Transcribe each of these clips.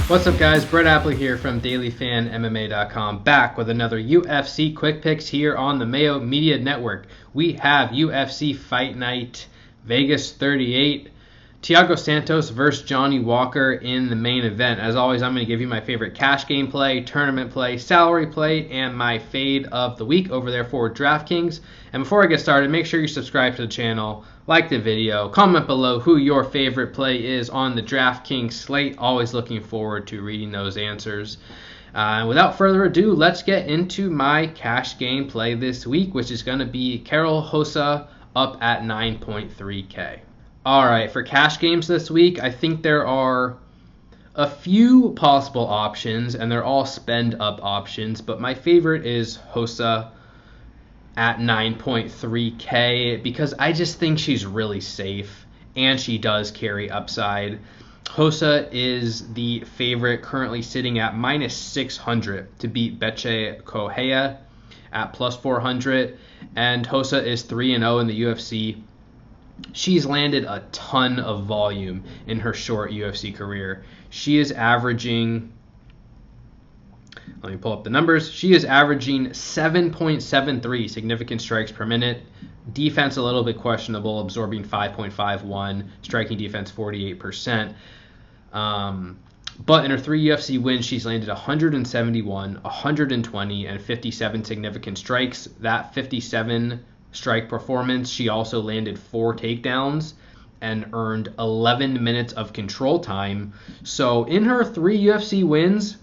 What's up, guys? Brett Appley here from DailyFanMMA.com, back with another UFC Quick Picks here on the Mayo Media Network. We have UFC Fight Night Vegas 38, Thiago Santos versus Johnny Walker in the main event. As always, I'm going to give you my favorite cash game play, tournament play, salary play, and my fade of the week over there for DraftKings. And before I get started, make sure you subscribe to the channel, like the video, comment below who your favorite play is on the DraftKings slate. Always looking forward to reading those answers. Without further ado, let's get into my cash game play this week, which is going to be Karol Rosa up at 9.3K. All right, for cash games this week, I think there are a few possible options, and they're all spend-up options, but my favorite is Rosa at 9.3K because I just think she's really safe, and she does carry upside. Rosa is the favorite, currently sitting at minus 600 to beat Bethe Correia at plus 400, and Rosa is 3-0 in the UFC. She's landed a ton of volume in her short UFC career. She is averaging, let me pull up the numbers. She is averaging 7.73 significant strikes per minute. Defense a little bit questionable, absorbing 5.51. Striking defense 48%. But in her 3 UFC wins, she's landed 171, 120, and 57 significant strikes. That 57 strike performance, she also landed 4 takedowns and earned 11 minutes of control time. So in her 3 UFC wins,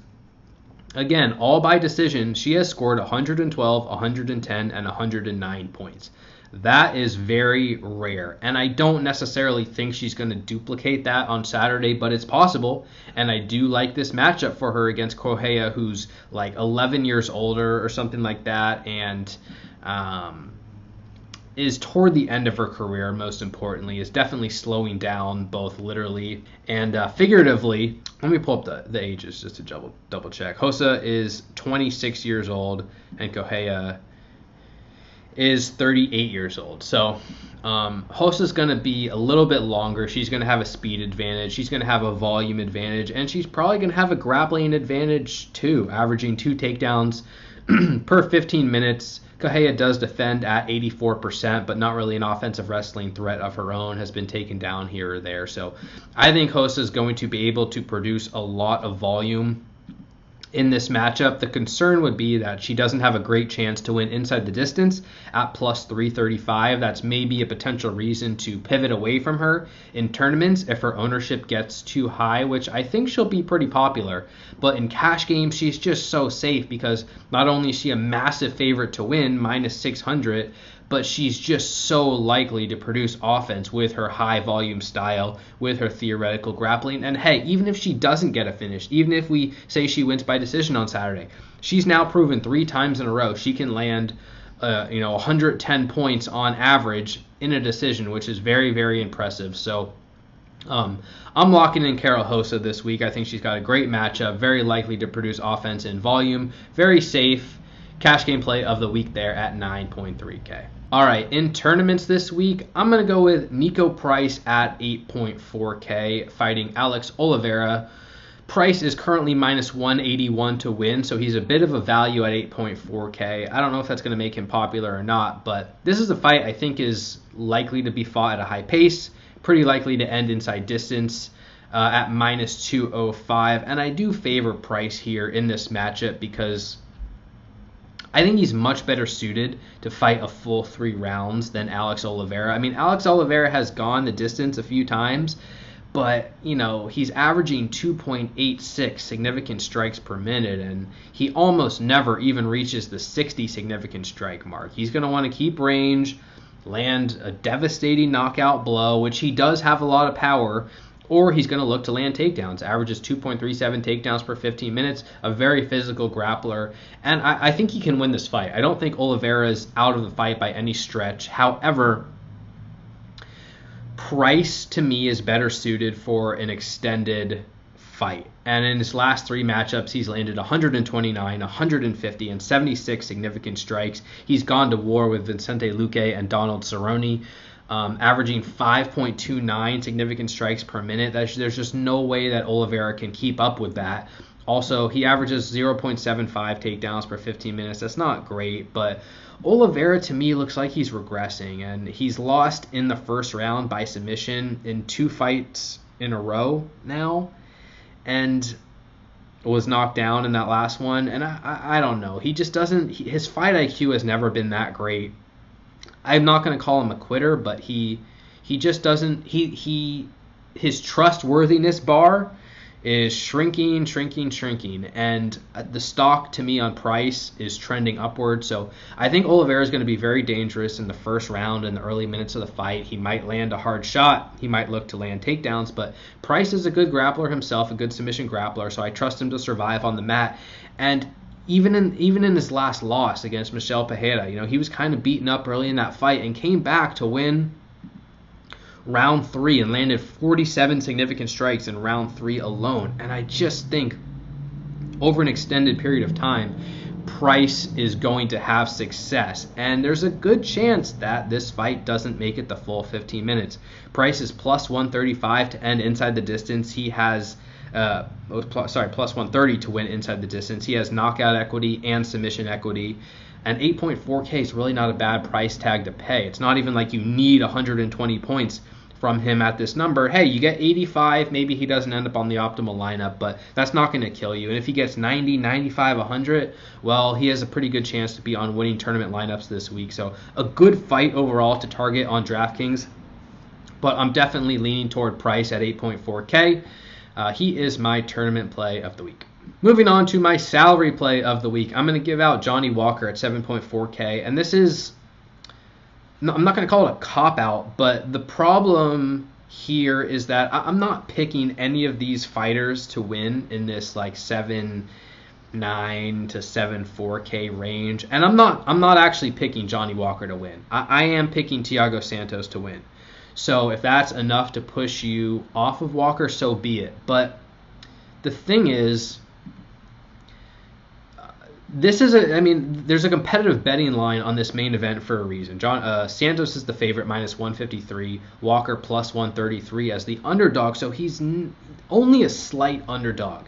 again, all by decision, she has scored 112, 110, and 109 points. That is very rare, and I don't necessarily think she's going to duplicate that on Saturday, but it's possible, and I do like this matchup for her against Correia, who's like 11 years older or something like that, and is toward the end of her career, most importantly, is definitely slowing down both literally and figuratively. Let me pull up the ages just to double check. Rosa is 26 years old, and Correia is 38 years old. So Rosa's going to be a little bit longer. She's going to have a speed advantage. She's going to have a volume advantage, and she's probably going to have a grappling advantage too, averaging 2 takedowns per 15 minutes. Correia does defend at 84%, but not really an offensive wrestling threat of her own, has been taken down here or there. So I think Rosa is going to be able to produce a lot of volume in this matchup. The concern would be that she doesn't have a great chance to win inside the distance at plus 335. That's maybe a potential reason to pivot away from her in tournaments if her ownership gets too high, which I think she'll be pretty popular. But in cash games, she's just so safe because not only is she a massive favorite to win, minus 600, but she's just so likely to produce offense with her high volume style, with her theoretical grappling. And hey, even if she doesn't get a finish, even if we say she wins by decision on Saturday, she's now proven 3 times in a row she can land 110 points on average in a decision, which is very, very impressive. So I'm locking in Karol Rosa this week. I think she's got a great matchup, very likely to produce offense and volume, very safe. Cash game play of the week there at 9.3K. All right, in tournaments this week, I'm going to go with Nico Price at 8.4K, fighting Alex Oliveira. Price is currently minus 181 to win, so he's a bit of a value at 8.4K. I don't know if that's going to make him popular or not, but this is a fight I think is likely to be fought at a high pace, pretty likely to end inside distance at minus 205. And I do favor Price here in this matchup because I think he's much better suited to fight a full 3 rounds than Alex Oliveira. I mean, Alex Oliveira has gone the distance a few times, but, he's averaging 2.86 significant strikes per minute, and he almost never even reaches the 60 significant strike mark. He's going to want to keep range, land a devastating knockout blow, which he does have a lot of power, or he's going to look to land takedowns. Averages 2.37 takedowns per 15 minutes, a very physical grappler, and I think he can win this fight. I don't think Oliveira is out of the fight by any stretch. However, Price, to me, is better suited for an extended fight. And in his last 3 matchups, he's landed 129, 150, and 76 significant strikes. He's gone to war with Vicente Luque and Donald Cerrone. averaging 5.29 significant strikes per minute. There's just no way that Oliveira can keep up with that. Also, he averages 0.75 takedowns per 15 minutes. That's not great, but Oliveira to me looks like he's regressing, and he's lost in the first round by submission in 2 fights in a row now, and was knocked down in that last one. And I don't know. He just doesn't. His fight IQ has never been that great. I'm not going to call him a quitter, but he just doesn't. His trustworthiness bar is shrinking, and the stock to me on price is trending upward. So I think Oliveira is going to be very dangerous in the first round in the early minutes of the fight. He might land a hard shot, he might look to land takedowns, but Price is a good grappler himself, a good submission grappler, so I trust him to survive on the mat. And even in his last loss against Michel Pereira, he was kind of beaten up early in that fight and came back to win round 3 and landed 47 significant strikes in round 3 alone. And I just think over an extended period of time, Price is going to have success. And there's a good chance that this fight doesn't make it the full 15 minutes. Price is plus 135 to end inside the distance. He has plus 130 to win inside the distance. He has knockout equity and submission equity. And 8.4K is really not a bad price tag to pay. It's not even like you need 120 points from him at this number. Hey, you get 85, maybe he doesn't end up on the optimal lineup, but that's not going to kill you. And if he gets 90, 95, 100, well, he has a pretty good chance to be on winning tournament lineups this week. So a good fight overall to target on DraftKings, but I'm definitely leaning toward Price at 8.4K. He is my tournament play of the week. Moving on to my salary play of the week, I'm going to give out Johnny Walker at 7.4K, and this is, I'm not going to call it a cop-out, but the problem here is that I'm not picking any of these fighters to win in this like 7.9 to 7.4K range, and I'm not actually picking Johnny Walker to win. I am picking Thiago Santos to win. So if that's enough to push you off of Walker, so be it. But the thing is, there's a competitive betting line on this main event for a reason. Santos is the favorite, minus 153. Walker plus 133 as the underdog, so he's only a slight underdog.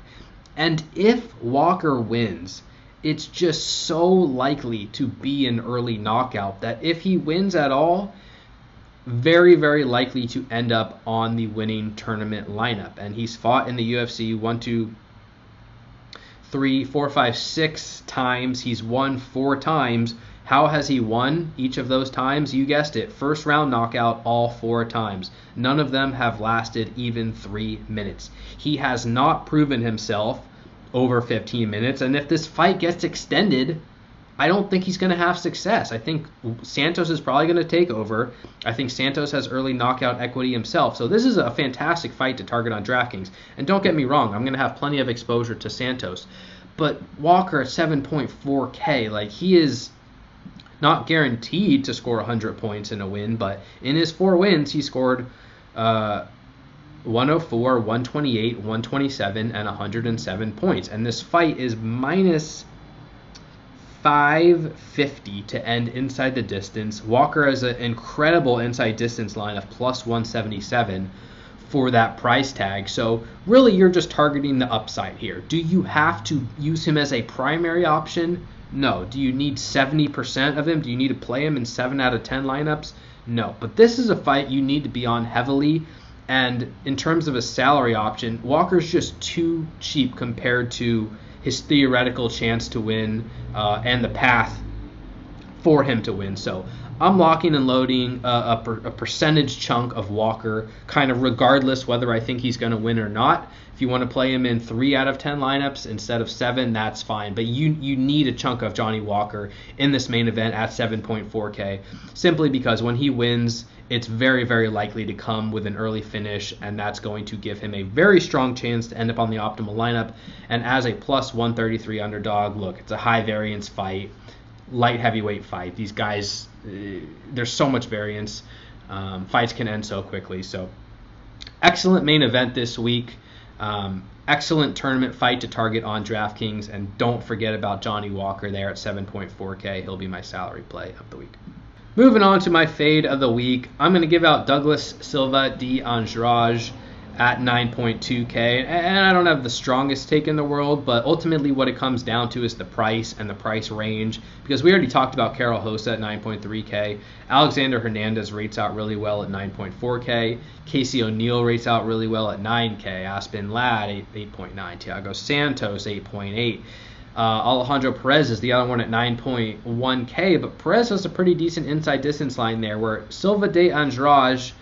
And if Walker wins, it's just so likely to be an early knockout that if he wins at all, very, very likely to end up on the winning tournament lineup. And he's fought in the UFC 1, 2, 3, 4, 5, 6 times. He's won 4 times. How has he won each of those times? You guessed it. First round knockout all 4 times. None of them have lasted even 3 minutes. He has not proven himself over 15 minutes. And if this fight gets extended, I don't think he's going to have success. I think Santos is probably going to take over. I think Santos has early knockout equity himself. So this is a fantastic fight to target on DraftKings. And don't get me wrong, I'm going to have plenty of exposure to Santos. But Walker at 7.4K, like, he is not guaranteed to score 100 points in a win, but in his 4 wins, he scored 104, 128, 127, and 107 points. And this fight is minus 550 to end inside the distance. Walker has an incredible inside distance line of plus 177 for that price tag. So really you're just targeting the upside here. Do you have to use him as a primary option? No. Do you need 70% of him? Do you need to play him in 7 out of 10 lineups? No. But this is a fight you need to be on heavily. And in terms of a salary option, Walker's just too cheap compared to his theoretical chance to win and the path for him to win. So I'm locking and loading a percentage chunk of Walker, kind of regardless whether I think he's going to win or not. If you want to play him in 3 out of 10 lineups instead of 7, that's fine. But you need a chunk of Johnny Walker in this main event at 7.4K, simply because when he wins, it's very, very likely to come with an early finish, and that's going to give him a very strong chance to end up on the optimal lineup. And as a plus 133 underdog, look, it's a high variance fight, light heavyweight fight. These guys, there's so much variance. Fights can end so quickly. So excellent main event this week. Excellent tournament fight to target on DraftKings. And don't forget about Johnny Walker there at 7.4K. He'll be my salary play of the week. Moving on to my fade of the week, I'm going to give out Douglas Silva de Andrade at 9.2K. And I don't have the strongest take in the world, but ultimately what it comes down to is the price and the price range, because we already talked about Karol Hossa at 9.3K. Alexander Hernandez rates out really well at 9.4K. Casey O'Neill rates out really well at 9K. Aspen Ladd 8.9. Thiago Santos 8.8. Alejandro Perez is the other one at 9.1K, but Perez has a pretty decent inside distance line there, where Silva de Andrade,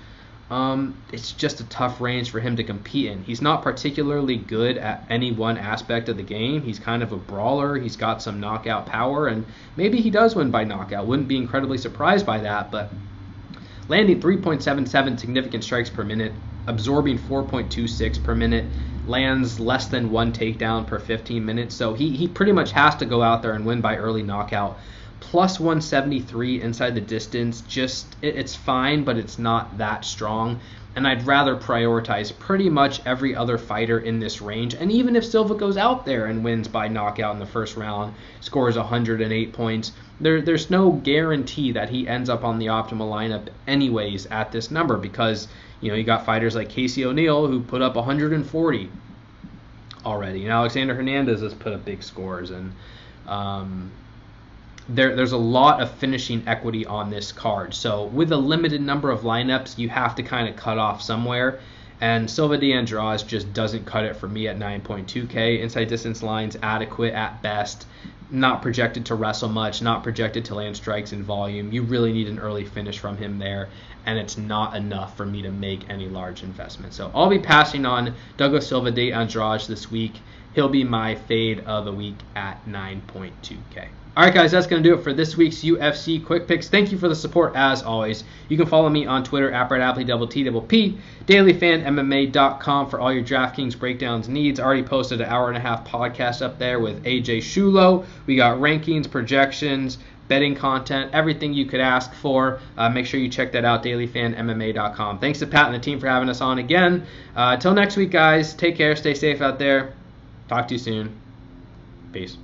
it's just a tough range for him to compete in. He's not particularly good at any one aspect of the game. He's kind of a brawler. He's got some knockout power, and maybe he does win by knockout. Wouldn't be incredibly surprised by that, but landing 3.77 significant strikes per minute, absorbing 4.26 per minute, lands less than one takedown per 15 minutes. So he pretty much has to go out there and win by early knockout. Plus 173 inside the distance, it's fine, but it's not that strong. And I'd rather prioritize pretty much every other fighter in this range. And even if Silva goes out there and wins by knockout in the first round, scores 108 points, there's no guarantee that he ends up on the optimal lineup anyways at this number, because you got fighters like Casey O'Neill who put up 140 already, and Alexander Hernandez has put up big scores, and there's a lot of finishing equity on this card. So with a limited number of lineups, you have to kind of cut off somewhere, and Silva de Andrade just doesn't cut it for me at 9.2K. Inside distance lines adequate at best, not projected to wrestle much, not projected to land strikes in volume. You really need an early finish from him there, and it's not enough for me to make any large investment. So I'll be passing on Douglas Silva de Andrade this week. He'll be my fade of the week at 9.2K. All right, guys, that's going to do it for this week's UFC Quick Picks. Thank you for the support, as always. You can follow me on Twitter, @Appley, @TTP, dailyfanmma.com for all your DraftKings breakdowns needs. I already posted an hour-and-a-half podcast up there with AJ Shulo. We got rankings, projections, betting content, everything you could ask for. Make sure you check that out, dailyfanmma.com. Thanks to Pat and the team for having us on again. Till next week, guys, take care, stay safe out there. Talk to you soon. Peace.